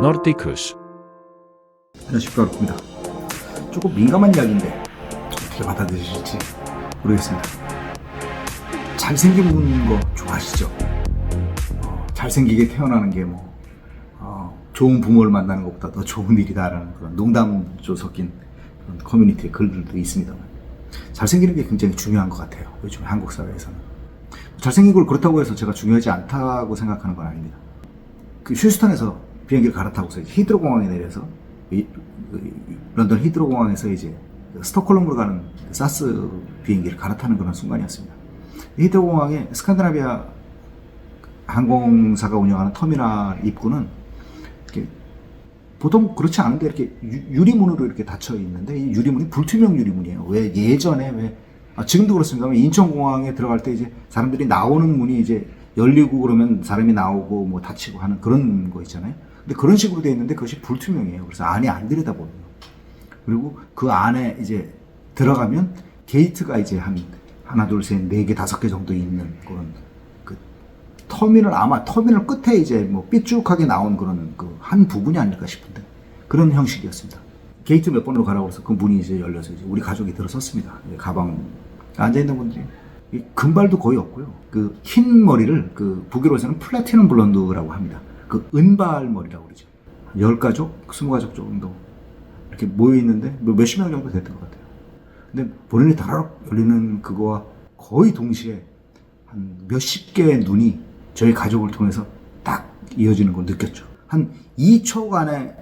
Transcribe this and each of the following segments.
Nordicus. 안녕하십니까, 그렇습니다. 조금 민감한 이야기인데 어떻게 받아들이실지 모르겠습니다. 잘생긴 거 좋아하시죠? 잘생기게 태어나는 게 좋은 부모를 만나는 것보다 더 좋은 일이다라는 그런 농담도 섞인 그런 커뮤니티의 글들도 있습니다만, 잘생기는 게 굉장히 중요한 것 같아요. 요즘 한국 사회에서는. 잘생긴 걸 그렇다고 해서 제가 중요하지 않다고 생각하는 건 아닙니다. 그 휴스턴에서 비행기를 갈아타고서 히드로 공항에 내려서 런던 히드로 공항에서 이제 스톡홀름으로 가는 사스 비행기를 갈아타는 그런 순간이었습니다. 히드로 공항에 스칸디나비아 항공사가 운영하는 터미널 입구는 이렇게 보통 그렇지 않은데 이렇게 유리문으로 이렇게 닫혀 있는데, 이 유리문이 불투명 유리문이에요. 왜 예전에 지금도 그렇습니다만 인천공항에 들어갈 때 이제 사람들이 나오는 문이 이제 열리고 그러면 사람이 나오고 뭐 닫히고 하는 그런 거 있잖아요. 근데 그런 식으로 돼 있는데 그것이 불투명이에요. 그래서 안에 안 들여다보여요. 그리고 그 안에 이제 들어가면 게이트가 이제 하나, 둘, 셋, 네 개, 다섯 개 정도 있는 그런 그 터미널, 아마 터미널 끝에 이제 뭐 삐쭉하게 나온 그런 그 한 부분이 아닐까 싶은데, 그런 형식이었습니다. 게이트 몇 번으로 가라고 해서 그 문이 이제 열려서 이제 우리 가족이 들어섰습니다. 가방 앉아있는 분들이 금발도 거의 없고요. 그 흰 머리를 그 북유럽에서는 플래티넘 블론드라고 합니다. 그 은발 머리라고 그러죠. 10가족, 20가족 정도 이렇게 모여 있는데 몇십 명 정도 됐던 것 같아요. 근데 본인이 다락 열리는 그거와 거의 동시에 한 몇십 개의 눈이 저희 가족을 통해서 딱 이어지는 걸 느꼈죠. 한 2초간의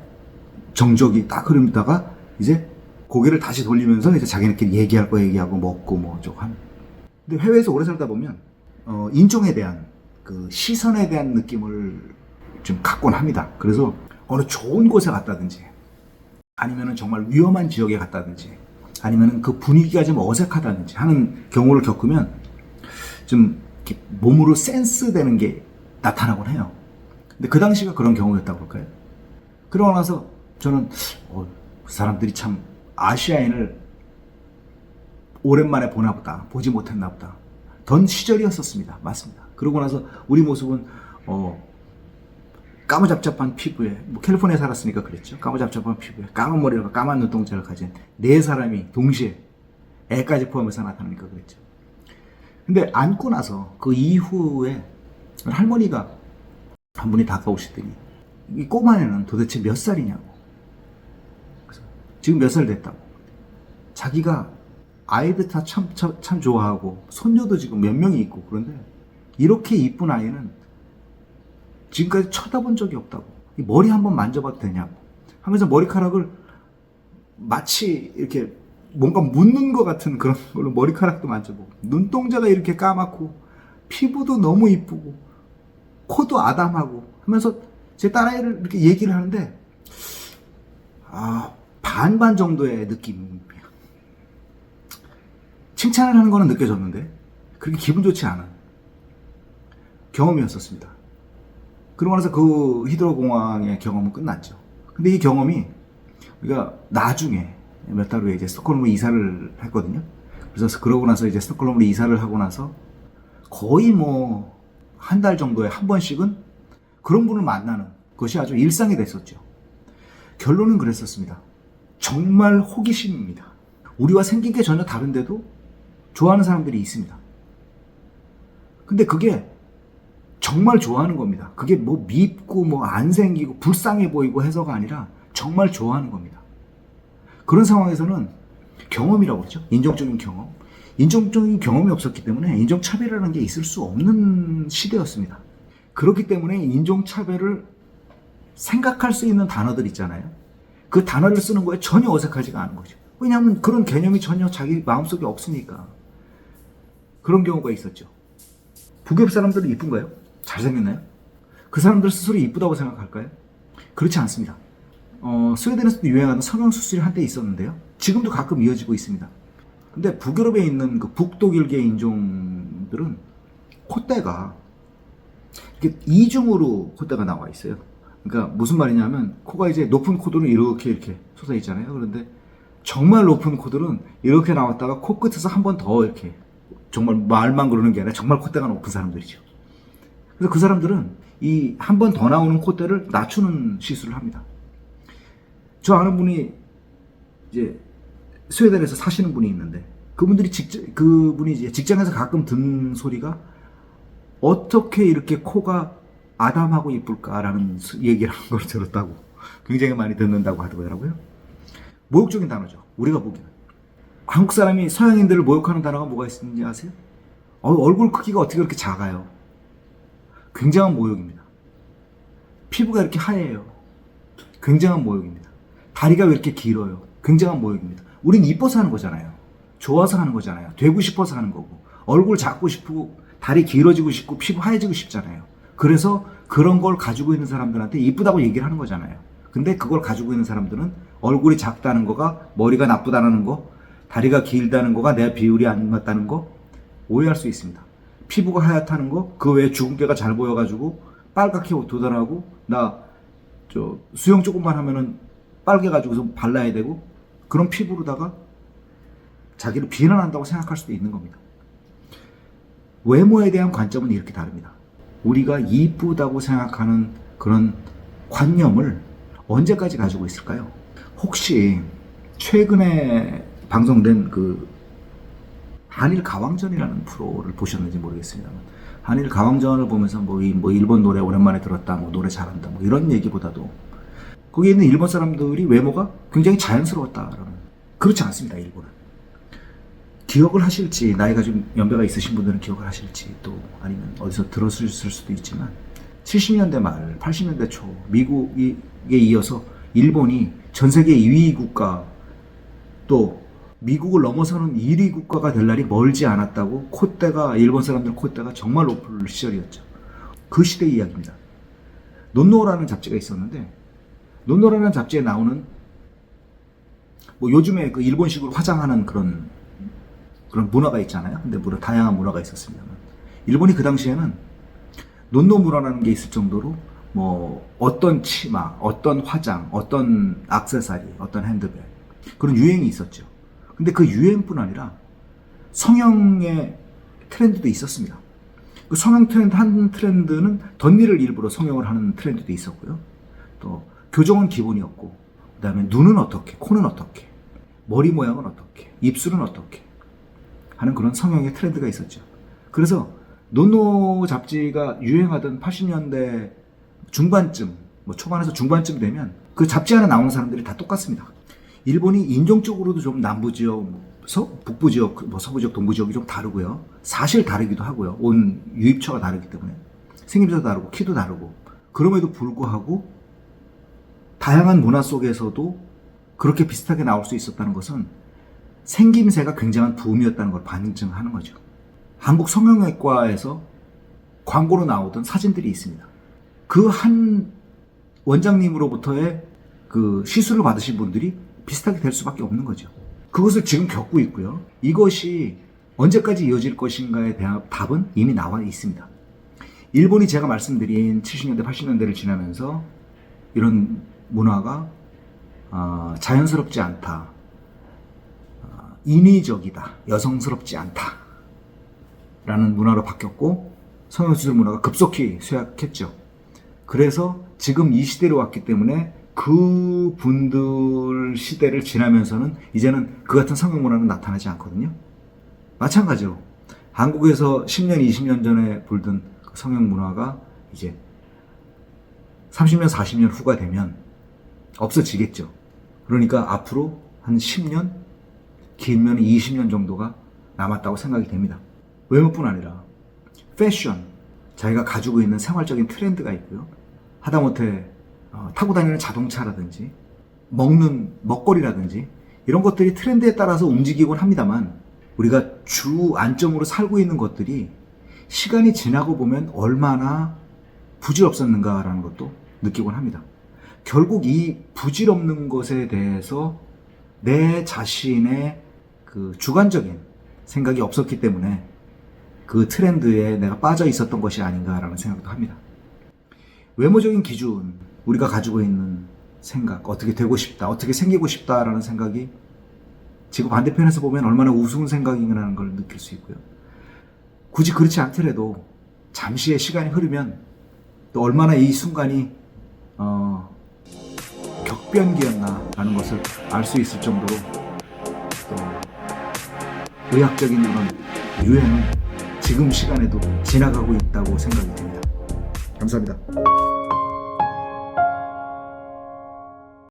정적이 딱 흐르다가 이제 고개를 다시 돌리면서 이제 자기네끼리 얘기할 거 얘기하고 먹고 뭐 어쩌고 하는. 근데 해외에서 오래 살다 보면 인종에 대한 그 시선에 대한 느낌을 좀 갖곤 합니다. 그래서 어느 좋은 곳에 갔다든지 아니면은 정말 위험한 지역에 갔다든지 아니면은 그 분위기가 좀 어색하다든지 하는 경우를 겪으면 좀 이렇게 몸으로 센스 되는 게 나타나곤 해요. 근데 그 당시가 그런 경우였다고 볼까요? 그러고 나서 저는 그 사람들이 참 아시아인을 오랜만에 보나 보다, 보지 못했나 보다, 던 시절이었었습니다. 맞습니다. 그러고 나서 우리 모습은 까무잡잡한 피부에, 뭐 캘리포니아에 살았으니까 그랬죠. 까무잡잡한 피부에 까만 머리와 까만 눈동자를 가진 네 사람이 동시에, 애까지 포함해서 나타나니까 그랬죠. 근데 앉고 나서 그 이후에 할머니가 한 분이 다가오시더니 이 꼬마애는 도대체 몇 살이냐고. 그래서 지금 몇 살 됐다고. 자기가 아이들 다 참 좋아하고 손녀도 지금 몇 명이 있고, 그런데 이렇게 이쁜 아이는 지금까지 쳐다본 적이 없다고. 이 머리 한번 만져봐도 되냐고 하면서 머리카락을 마치 이렇게 뭔가 묻는 것 같은 그런 걸로 머리카락도 만져보고, 눈동자가 이렇게 까맣고 피부도 너무 이쁘고 코도 아담하고 하면서 제 딸아이를 이렇게 얘기를 하는데 반반 정도의 느낌이야. 칭찬을 하는 거는 느껴졌는데 그렇게 기분 좋지 않은 경험이었었습니다. 그러고 나서 그 히드로 공항의 경험은 끝났죠. 근데 이 경험이 우리가 나중에 몇 달 후에 이제 스톡홀름으로 이사를 했거든요. 그래서 그러고 나서 이제 스톡홀름으로 이사를 하고 나서 거의 뭐 한 달 정도에 한 번씩은 그런 분을 만나는 것이 아주 일상이 됐었죠. 결론은 그랬었습니다. 정말 호기심입니다. 우리와 생긴 게 전혀 다른데도 좋아하는 사람들이 있습니다. 근데 그게 정말 좋아하는 겁니다. 그게 뭐 밉고 뭐 안 생기고 불쌍해 보이고 해서가 아니라 정말 좋아하는 겁니다. 그런 상황에서는 경험이라고 그러죠. 인종적인 경험. 인종적인 경험이 없었기 때문에 인종차별이라는 게 있을 수 없는 시대였습니다. 그렇기 때문에 인종차별을 생각할 수 있는 단어들 있잖아요. 그 단어를 쓰는 거에 전혀 어색하지가 않은 거죠. 왜냐하면 그런 개념이 전혀 자기 마음속에 없으니까. 그런 경우가 있었죠. 북유럽 사람들은 이쁜가요? 잘생겼나요? 그 사람들 스스로 이쁘다고 생각할까요? 그렇지 않습니다. 스웨덴에서도 유행하던 성형수술이 한때 있었는데요. 지금도 가끔 이어지고 있습니다. 근데 북유럽에 있는 그 북독일계 인종들은 콧대가 이렇게 이중으로 콧대가 나와 있어요. 그러니까 무슨 말이냐면 코가 이제 높은 코들은 이렇게 솟아 있잖아요. 그런데 정말 높은 코들은 이렇게 나왔다가 코끝에서 한 번 더 이렇게, 정말 말만 그러는 게 아니라 정말 콧대가 높은 사람들이죠. 그래서 그 사람들은 이 한 번 더 나오는 콧대를 낮추는 시술을 합니다. 저 아는 분이 이제 스웨덴에서 사시는 분이 있는데 그분이 이제 직장에서 가끔 듣는 소리가 어떻게 이렇게 코가 아담하고 이쁠까라는 얘기를 한 걸 들었다고 굉장히 많이 듣는다고 하더라고요. 모욕적인 단어죠. 우리가 보기에는. 한국 사람이 서양인들을 모욕하는 단어가 뭐가 있는지 아세요? 얼굴 크기가 어떻게 그렇게 작아요? 굉장한 모욕입니다. 피부가 이렇게 하얘요. 굉장한 모욕입니다. 다리가 왜 이렇게 길어요? 굉장한 모욕입니다. 우린 이뻐서 하는 거잖아요. 좋아서 하는 거잖아요. 되고 싶어서 하는 거고. 얼굴 작고 싶고 다리 길어지고 싶고 피부 하얘지고 싶잖아요. 그래서 그런 걸 가지고 있는 사람들한테 이쁘다고 얘기를 하는 거잖아요. 근데 그걸 가지고 있는 사람들은 얼굴이 작다는 거가 머리가 나쁘다는 거, 다리가 길다는 거가 내 비율이 안 맞다는 거 오해할 수 있습니다. 피부가 하얗다는 거, 그 외에 주근깨가 잘 보여가지고 빨갛게 도달하고 나 수영 조금만 하면은 빨개가지고서 발라야 되고 그런 피부로다가 자기를 비난한다고 생각할 수도 있는 겁니다. 외모에 대한 관점은 이렇게 다릅니다. 우리가 이쁘다고 생각하는 그런 관념을 언제까지 가지고 있을까요? 혹시 최근에 방송된 그 한일 가왕전이라는 프로를 보셨는지 모르겠습니다만, 한일 가왕전을 보면서 뭐 일본 노래 오랜만에 들었다, 뭐 노래 잘한다, 뭐 이런 얘기보다도 거기에 있는 일본 사람들이 외모가 굉장히 자연스러웠다라는. 그렇지 않습니다. 일본은. 기억을 하실지, 나이가 좀 연배가 있으신 분들은 기억을 하실지, 또 아니면 어디서 들었을 수도 있지만 70년대 말 80년대 초 미국에 이어서 일본이 전 세계 2위 국가, 또 미국을 넘어서는 1위 국가가 될 날이 멀지 않았다고 일본 사람들 콧대가 정말 높을 시절이었죠. 그 시대 이야기입니다. 논노라는 잡지가 있었는데, 논노라는 잡지에 나오는 뭐 요즘에 그 일본식으로 화장하는 그런 문화가 있잖아요. 근데 물론 다양한 문화가 있었습니다만, 일본이 그 당시에는 논노 문화라는 게 있을 정도로 뭐 어떤 치마, 어떤 화장, 어떤 액세서리, 어떤 핸드백, 그런 유행이 있었죠. 근데 그 유행뿐 아니라 성형의 트렌드도 있었습니다. 그 성형 트렌드, 한 트렌드는 덧니를 일부러 성형을 하는 트렌드도 있었고요. 또 교정은 기본이었고, 그 다음에 눈은 어떻게, 코는 어떻게, 머리 모양은 어떻게, 입술은 어떻게 하는 그런 성형의 트렌드가 있었죠. 그래서 논노 잡지가 유행하던 80년대 중반쯤, 뭐 초반에서 중반쯤 되면 그 잡지 하나 나오는 사람들이 다 똑같습니다. 일본이 인종적으로도 좀 남부지역, 북부지역, 서부지역, 동부지역이 좀 다르고요. 사실 다르기도 하고요. 온 유입처가 다르기 때문에 생김새도 다르고 키도 다르고, 그럼에도 불구하고 다양한 문화 속에서도 그렇게 비슷하게 나올 수 있었다는 것은 생김새가 굉장한 부음이었다는 걸 반증하는 거죠. 한국 성형외과에서 광고로 나오던 사진들이 있습니다. 그 한 원장님으로부터의 그 시술을 받으신 분들이 비슷하게 될 수밖에 없는 거죠. 그것을 지금 겪고 있고요. 이것이 언제까지 이어질 것인가에 대한 답은 이미 나와 있습니다. 일본이 제가 말씀드린 70년대, 80년대를 지나면서 이런 문화가 자연스럽지 않다, 인위적이다, 여성스럽지 않다 라는 문화로 바뀌었고, 성형수술 문화가 급속히 쇠약했죠. 그래서 지금 이 시대로 왔기 때문에 그 분들 시대를 지나면서는 이제는 그 같은 성형 문화는 나타나지 않거든요. 마찬가지로 한국에서 10년, 20년 전에 불던 그 성형 문화가 이제 30년, 40년 후가 되면 없어지겠죠. 그러니까 앞으로 한 10년, 길면 20년 정도가 남았다고 생각이 됩니다. 외모뿐 아니라 패션, 자기가 가지고 있는 생활적인 트렌드가 있고요. 하다못해 타고 다니는 자동차라든지 먹는 먹거리라든지 이런 것들이 트렌드에 따라서 움직이곤 합니다만, 우리가 주 안점으로 살고 있는 것들이 시간이 지나고 보면 얼마나 부질없었는가라는 것도 느끼곤 합니다. 결국 이 부질없는 것에 대해서 내 자신의 그 주관적인 생각이 없었기 때문에 그 트렌드에 내가 빠져 있었던 것이 아닌가라는 생각도 합니다. 외모적인 기준, 우리가 가지고 있는 생각, 어떻게 되고 싶다, 어떻게 생기고 싶다라는 생각이 지구 반대편에서 보면 얼마나 우스운 생각이라는 걸 느낄 수 있고요. 굳이 그렇지 않더라도 잠시의 시간이 흐르면 또 얼마나 이 순간이 격변기였나라는 것을 알 수 있을 정도로 또 의학적인 그런 유행은 지금 시간에도 지나가고 있다고 생각이 듭니다. 감사합니다.